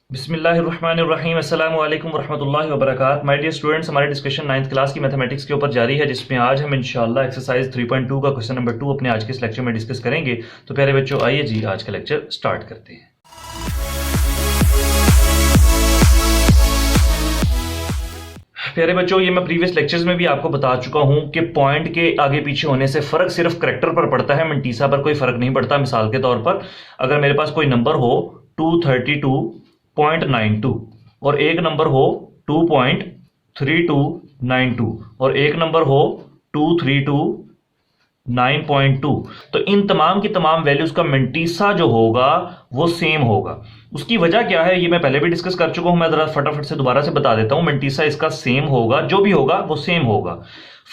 बिस्मिल्लाहिर्रहमानिर्रहीम अस्सलामु अलैकुम वरहमतुल्लाहि वबरकातुहू। माय डियर स्टूडेंट्स, हमारी डिस्कशन 9th क्लास की मैथमेटिक्स के ऊपर जारी है, जिसमें आज हम इंशाल्लाह एक्सरसाइज 3.2 का क्वेश्चन नंबर 2 अपने आज के इस लेक्चर में डिस्कस करेंगे। तो प्यारे बच्चों, आइए जी आज का लेक्चर स्टार्ट करते हैं। प्यारे बच्चों, ये मैं प्रीवियस लेक्चर्स में भी आपको बता चुका हूं कि पॉइंट के आगे पीछे होने से फर्क सिर्फ करैक्टर पर पड़ता है, मंटीसा पर कोई फर्क नहीं पड़ता। मिसाल के तौर पर अगर मेरे पास कोई नंबर हो 232.92 और एक नंबर हो 2.3292 और एक नंबर हो 232.9.2, तो इन तमाम की तमाम वैल्यूज का मंटीसा जो होगा वो सेम होगा। उसकी वजह क्या है ये मैं पहले भी डिस्कस कर चुका हूं, मैं जरा फटाफट से दोबारा से बता देता हूं। मंटीसा इसका सेम होगा, जो भी होगा वो सेम होगा।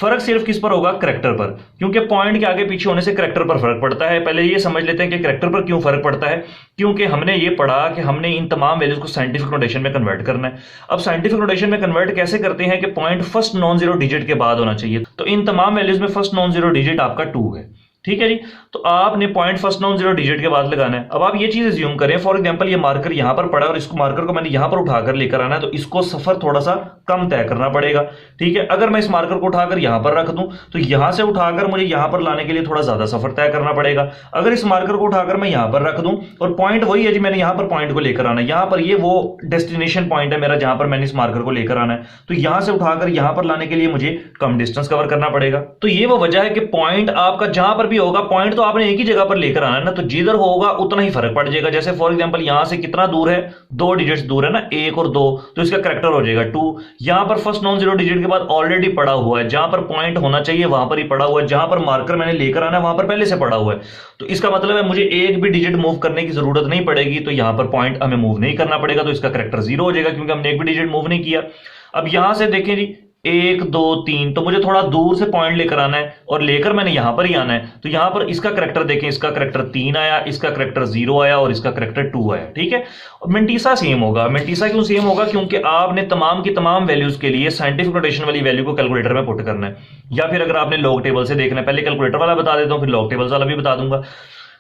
फर्क सिर्फ किस पर होगा? करैक्टर पर, क्योंकि पॉइंट के आगे पीछे होने से करैक्टर पर फर्क पड़ता है। पहले ये समझ लेते हैं कि करैक्टर पर क्यों फर्क पड़ता है। क्योंकि हमने ये पढ़ा कि हमने इन तमाम वैल्यूज को साइंटिफिक नोटेशन में कन्वर्ट करना है। अब साइंटिफिक नोटेशन में कन्वर्ट कैसे करते हैं कि point first non zero digit के बाद होना चाहिए। तो इन तमाम वैल्यूज में फर्स्ट नॉन जीरो डिजिट आपका 2 है, ठीक है जी। तो आपने point first non zero digit के बाद लगाना है। अब आप ये चीज अज्यूम करें, फॉर एग्जांपल ये मार्कर यहां पर पड़ा और इसको मार्कर को मैंने यहां पर उठाकर लेकर आना है, तो इसको सफर थोड़ा सा कम तय करना पड़ेगा, ठीक है। अगर मैं इस मार्कर को उठाकर यहां पर रख दूं तो यहां से उठाकर मुझे यहां पर लाने के लिए थोड़ा ज्यादा सफर तय करना पड़ेगा। अगर इस मार्कर को उठाकर मैं यहां पर रख दूं और पॉइंट वही है जी, मैंने यहां पर पॉइंट को लेकर आना है, यहां पर ये वो डेस्टिनेशन पॉइंट है मेरा जहां पर मैंने इस मार्कर को लेकर आना है, तो यहां से उठाकर यहां पर लाने के लिए मुझे कम डिस्टेंस कवर करना पड़ेगा। तो ये वो वजह है कि पॉइंट आपका जहां पर भी होगा, पॉइंट तो आपने एक ही जगह पर लेकर आना है ना, तो जिधर होगा उतना ही फर्क पड़ जाएगा। जैसे फॉर एग्जांपल यहां से कितना दूर है, 2 डिजिट्स दूर है ना, 1 और 2, तो इसका करैक्टर हो जाएगा 2। यहां पर फर्स्ट नॉन जीरो डिजिट के बाद ऑलरेडी पड़ा हुआ है, जहां पर पॉइंट होना चाहिए वहां पर ही पड़ा हुआ है, जहां पर मार्कर मैंने लेकर आना है वहां पर पहले से पड़ा हुआ है। तो इसका मतलब है मुझे एक भी डिजिट मूव करने की जरूरत नहीं पड़ेगी, तो यहां पर पॉइंट हमें मूव नहीं करना पड़ेगा, तो इसका करैक्टर 0 हो जाएगा, क्योंकि हमने एक भी डिजिट मूव नहीं किया। अब यहां से देखें जी, 1 2 3, तो मुझे थोड़ा दूर से पॉइंट लेकर आना है और लेकर मैंने यहां पर ही आना है। तो यहां पर इसका करैक्टर देखें, इसका करैक्टर 3 आया, इसका करैक्टर 0 आया और इसका करैक्टर 2 आया, ठीक है। और मंटीसा सेम होगा। मंटीसा क्यों सेम होगा? क्योंकि आपने तमाम की तमाम वैल्यूज के लिए साइंटिफिक नोटेशन वाली वैल्यू को कैलकुलेटर में पुट करना है, या फिर अगर आपने लॉग टेबल से देखना है, पहले कैलकुलेटर वाला बता देता हूं फिर लॉग टेबल्स वाला भी बता दूंगा,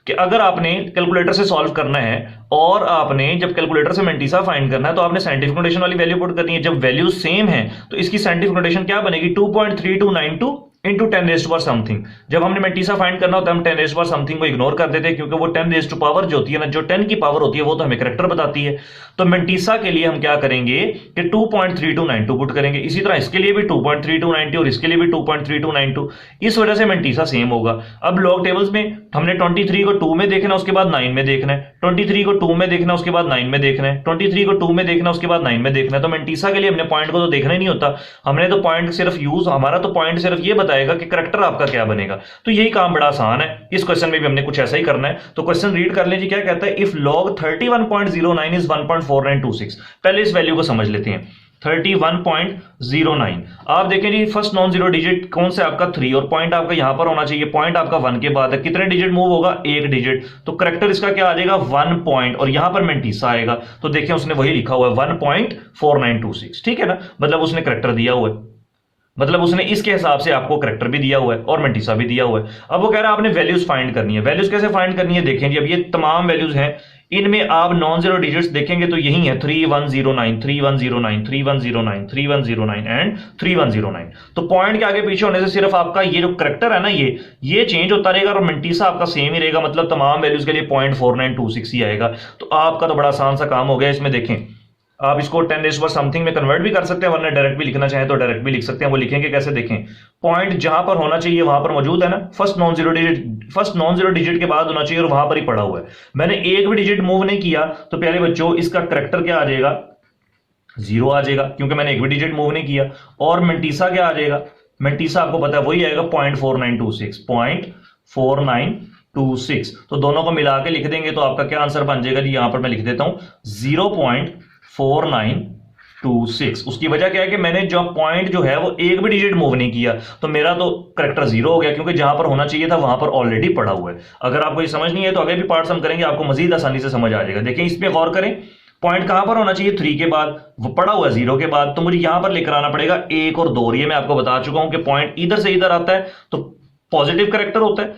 कि अगर आपने कैलकुलेटर से सॉल्व करना है और आपने जब कैलकुलेटर से मंटीसा फाइंड करना है तो आपने साइंटिफिक नोटेशन वाली वैल्यू पुट करनी है। जब वैल्यू सेम है तो इसकी साइंटिफिक नोटेशन क्या बनेगी? 2.3292 into 10 raised to power something. जब हमने मंटीसा फाइंड करना होता है हम 10 रेज़्ड टू पावर समथिंग को इग्नोर कर देते हैं, क्योंकि वो 10 रेज़्ड टू पावर जो होती है ना, जो 10 की पावर होती है वो तो हमें करैक्टर बताती है। तो मंटीसा के लिए हम क्या करेंगे कि 2.3292 पुट करेंगे। इसी तरह इसके लिए भी 2.3292 और इसके लिए भी 2.3292। इस वजह से मंटीसा सेम होगा। अब लॉग टेबल्स में हमने 23 को 2 में देखना, उसके बाद 9 में देखना है, 23 को 2 में देखना, उसके बाद 9 में देखना है, 23 को 2 में देखना, उसके बाद 9 में देखना है। तो मंटीसा के लिए हमने पॉइंट को तो देखना ही नहीं होता, हमने तो पॉइंट सिर्फ यूज, हमारा तो पॉइंट सिर्फ ये बताएगा कि करैक्टर आपका क्या बनेगा। तो यही काम बड़ा आसान है, इस क्वेश्चन में भी हमने कुछ ऐसा ही करना है। तो क्वेश्चन रीड कर लीजिए, क्या कहता है? If log 31.09 is 1.4926। पहले इस वैल्यू को समझ लेते हैं। 31.09, आप देखें जी फर्स्ट नॉन जीरो डिजिट कौन से आपका 3 और पॉइंट आपका यहां पर होना चाहिए, पॉइंट आपका 1 के बाद है, कितने डिजिट मूव होगा? 1 डिजिट। तो करैक्टर इसका क्या आ जाएगा? 1 पॉइंट, और यहां पर मंटीसा आएगा। तो देखें उसने वही लिखा हुआ है 1.4926, ठीक है ना, मतलब उसने करैक्टर दिया हुआ है, मतलब उसने इसके हिसाब से आपको करैक्टर भी दिया हुआ है और मंटीसा भी दिया हुआ है। अब वो कह रहा है आपने वैल्यूज फाइंड करनी है। वैल्यूज कैसे फाइंड करनी है? देखें जी, अब ये तमाम वैल्यूज हैं, इनमें आप नॉन जीरो डिजिट्स देखेंगे तो यही है 3109 3109 3109 3109 एंड 3109। तो पॉइंट के आगे पीछे होने से सिर्फ आपका ये जो करैक्टर है ना, ये चेंज होता रहेगा और मंटीसा आपका सेम ही रहेगा, मतलब तमाम वैल्यूज के लिए 0.4926 ही आएगा। तो आपका तो बड़ा आसान सा काम हो गया। इसमें देखें आप इसको 10 रेज़्ड टू पावर समथिंग में कन्वर्ट भी कर सकते हैं, वरना डायरेक्ट भी लिखना चाहें तो डायरेक्ट भी लिख सकते हैं। वो लिखेंगे कैसे? देखें, पॉइंट जहां पर होना चाहिए वहां पर मौजूद है ना, फर्स्ट नॉन जीरो डिजिट के बाद होना चाहिए और वहां पर ही पड़ा हुआ है। मैंने एक भी डिजिट मूव नहीं किया, तो प्यारे बच्चों इसका करैक्टर क्या आ जाएगा? 0 आ जाएगा, क्योंकि मैंने एक भी डिजिट मूव नहीं किया। और मंटीसा क्या आ जाएगा? मंटीसा आपको पता है वही आएगा 0.4926। तो दोनों को मिला के लिख देंगे तो आपका क्या आंसर बन जाएगा जी? यहां पर मैं लिख देता हूं 0.4926। उसकी वजह क्या है कि मैंने जो पॉइंट जो है वो एक भी डिजिट मूव नहीं किया, तो मेरा तो करैक्टर 0 हो गया, क्योंकि जहां पर होना चाहिए था वहां पर ऑलरेडी पड़ा हुआ है। अगर आपको ये समझ नहीं है तो आगे भी पार्ट्स हम करेंगे, आपको मजीद आसानी से समझ आ जाएगा। देखिए इसमें गौर करें, पॉइंट कहां पर होना चाहिए? 3 के बाद, वो पड़ा हुआ 0 के बाद, तो मुझे यहां पर लेकर आना पड़ेगा 1 और 2। ये मैं आपको बता चुका हूं कि पॉइंट इधर से इधर आता है तो पॉजिटिव करैक्टर होता है,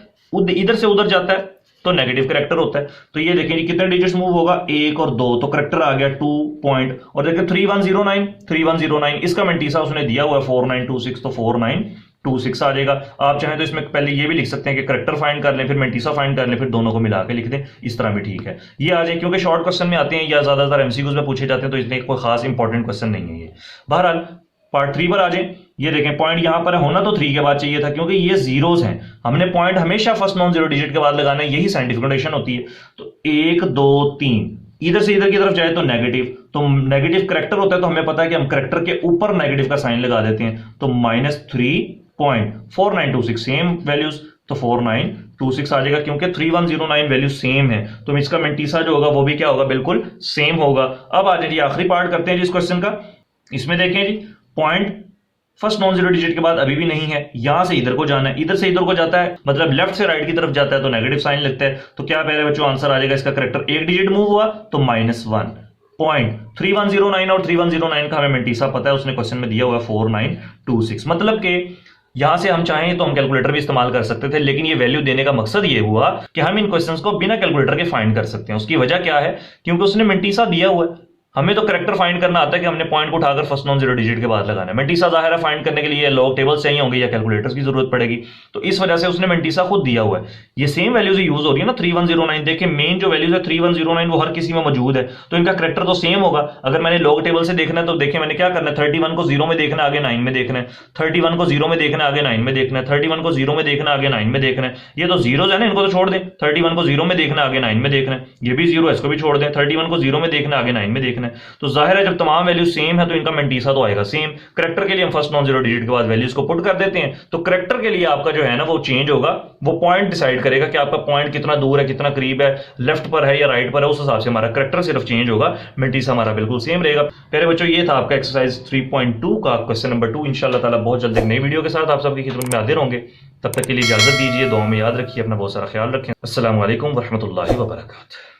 इधर से उधर जाता है तो नेगेटिव करेक्टर होता है। तो ये देखें जी कितने डिजिट्स मूव होगा, 1 और 2, तो करेक्टर आ गया 2 पॉइंट। और देखिए 3109 इसका मेंटीसा उसने दिया हुआ है 4926, तो 4926 आ जाएगा। आप चाहें तो इसमें पहले ये भी लिख सकते हैं कि करेक्टर फाइंड कर लें, फिर मेंटीसा फाइंड कर लें, फिर दोनों को मिला के लिख दें, इस तरह भी ठीक है। ये आ जाए, क्योंकि शॉर्ट क्वेश्चन में आते हैं या ज्यादातर एमसीक्यूज में पूछे जाते हैं, तो इसलिए कोई खास इंपॉर्टेंट क्वेश्चन नहीं है ये। बहरहाल पार्ट 3 पर आ जाए। ये देखें पॉइंट यहां पर होना तो 3 के बाद चाहिए था, क्योंकि ये जीरोस हैं, हमने पॉइंट हमेशा फर्स्ट नॉन जीरो डिजिट के बाद लगाना है, यही साइंटिफिक नोटेशन होती है। तो 1 2 3 इधर से इधर की तरफ जाए तो नेगेटिव, तो नेगेटिव करेक्टर होता है, तो हमें पता है कि हम करेक्टर के ऊपर नेगेटिव का साइन लगा देते हैं, तो -3.4926 सेम वैल्यूज, तो 4926 आ जाएगा, क्योंकि 3109 वैल्यू सेम है, तो इसका मेंटीसा जो होगा वो भी क्या होगा, बिल्कुल सेम होगा। अब आ जाइए आखिरी पार्ट करते हैं जी इस क्वेश्चन का। इसमें देखें जी point first non zero digit के बाद अभी भी नहीं है, यहां से इधर को जाना है, इधर से इधर को जाता है, मतलब लेफ्ट से राइट की तरफ जाता है, तो नेगेटिव साइन लगता है। तो क्या प्यारे बच्चों आंसर आ जाएगा, इसका करेक्टर एक डिजिट मूव हुआ तो -1 पॉइंट 3109, और 3109 का हमें मेंटीसा पता है, उसने क्वेश्चन में दिया हुआ 4926। मतलब कि यहां से हम चाहें तो हम कैलकुलेटर भी इस्तेमाल कर सकते थे, लेकिन ये वैल्यू देने का मकसद ये हुआ कि हम इन क्वेश्चंस को बिना कैलकुलेटर के फाइंड कर सकते हैं। उसकी वजह क्या है, क्योंकि उसने मेंटीसा दिया हुआ है, हमें तो करेक्टर फाइंड करना आता है कि हमने पॉइंट को उठाकर फर्स्ट नॉन जीरो डिजिट के बाद लगाना है। मेंटीसा जाहिर है फाइंड करने के लिए लॉग टेबल्स चाहिए होंगे या कैलकुलेटर्स की जरूरत पड़ेगी, तो इस वजह से उसने मेंटीसा खुद दिया हुआ है। ये सेम वैल्यूज यूज हो रही है ना 3109, देखिए मेन जो वैल्यूज है 3109 वो हर किसी में मौजूद है, तो इनका करेक्टर तो सेम होगा। अगर मैंने लॉग टेबल से देखना है तो देखिए मैंने क्या करना है, 31 को 0 में देखना है, आगे 9 में देखना है, 31 को 0 में देखना है, आगे 9 में देखना है, 31 को 0 में देखना है, आगे 9 में देखना है। ये तो जीरो है ना, इनको तो छोड़ दें, 31 को 0 में देखना है, आगे 9 में देखना है, ये भी 0 है, इसको भी छोड़ दें, 31 को 0 में देखना है, आगे 9 में देखना है। तो जाहिर है जब तमाम वैल्यू सेम है तो इनका मेंटीसा तो आएगा सेम। करेक्टर के लिए हम फर्स्ट नॉन जीरो डिजिट के बाद वैल्यूज को पुट कर देते हैं, तो करेक्टर के लिए आपका जो है ना वो चेंज होगा, वो पॉइंट डिसाइड करेगा कि आपका पॉइंट कितना दूर है, कितना करीब है, लेफ्ट पर है या राइट पर है, उस हिसाब से हमारा करेक्टर सिर्फ चेंज होगा, मेंटीसा हमारा बिल्कुल सेम रहेगा। प्यारे बच्चों ये था आपका एक्सरसाइज 3.2 का क्वेश्चन नंबर 2। इंशाल्लाह ताला बहुत जल्द एक नई वीडियो के साथ आप सबकी खिदमत में हाजिर होंगे, तब तक के लिए इजाजत दीजिए, दुआ में याद रखिए, अपना बहुत सारा ख्याल रखें। अस्सलाम वालेकुम वरहमतुल्लाहि वबरकातुहू।